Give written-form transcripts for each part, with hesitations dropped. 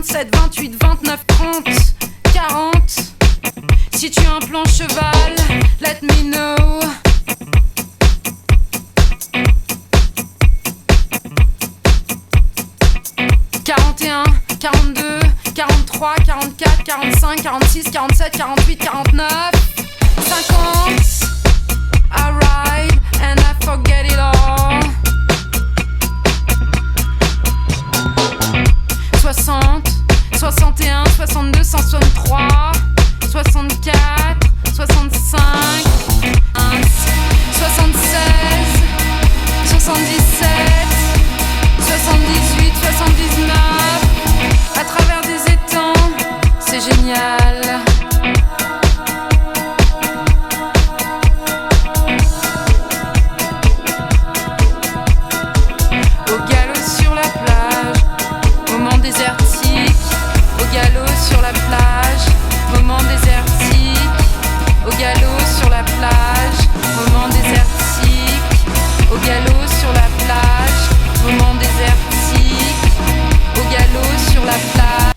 27, 28, 29, 30, 40. Si tu as un plan cheval, let me know. « 41, 42, 43, 44, 45, 46, 47, 48, 49, 50. I ride and I forget it all. 60, 61, 62, 163, 64, 65, 76, 77, 78, 79. À travers des étangs, c'est génial. Au galop sur la plage, moment désertique. Au galop sur la plage, moment désertique. Au galop sur la plage, moment désertique. Au galop sur la plage, moment désertique. Au galop sur la plage,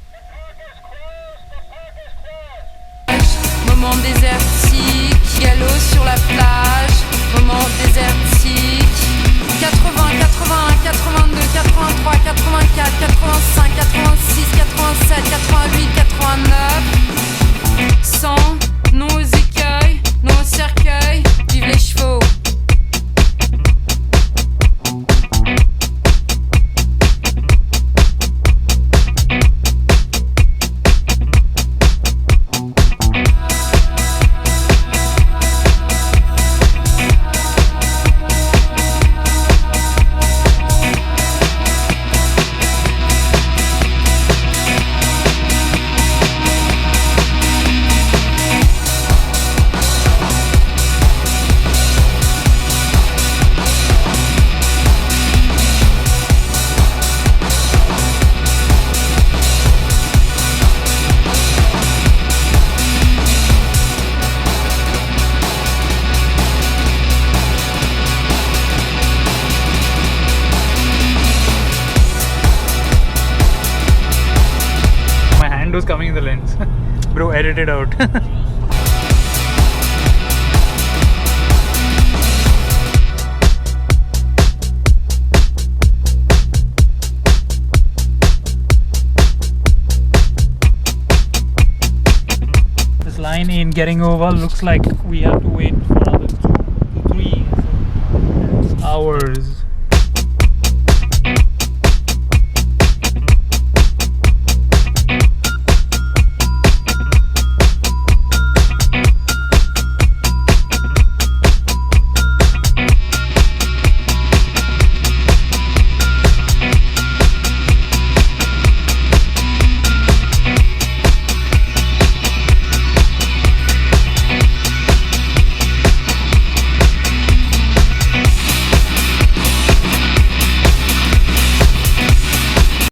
moment désertique. Galop sur la plage, moment désertique. 80, 81, 82, 83, 84, 85, 86, 87, 88, 89, 100, non aux écueils, non au cercueil, vive les chevaux. Was coming in the lens. Bro, edit it out. This line in getting over looks like we have to wait for another 2 to 3 hours.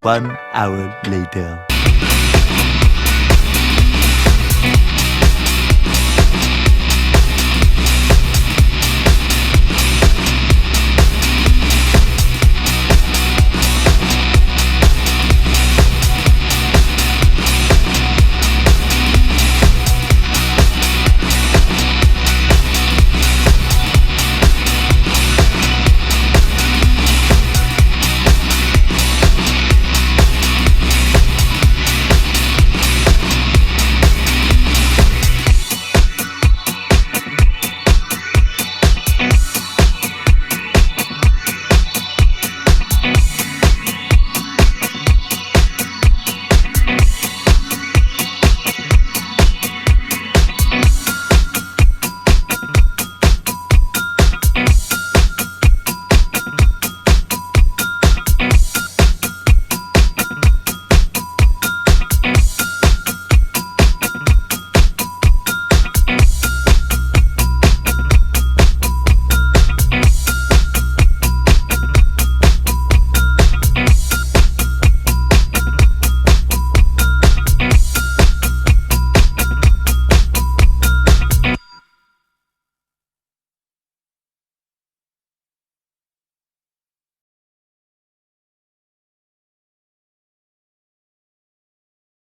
One hour later.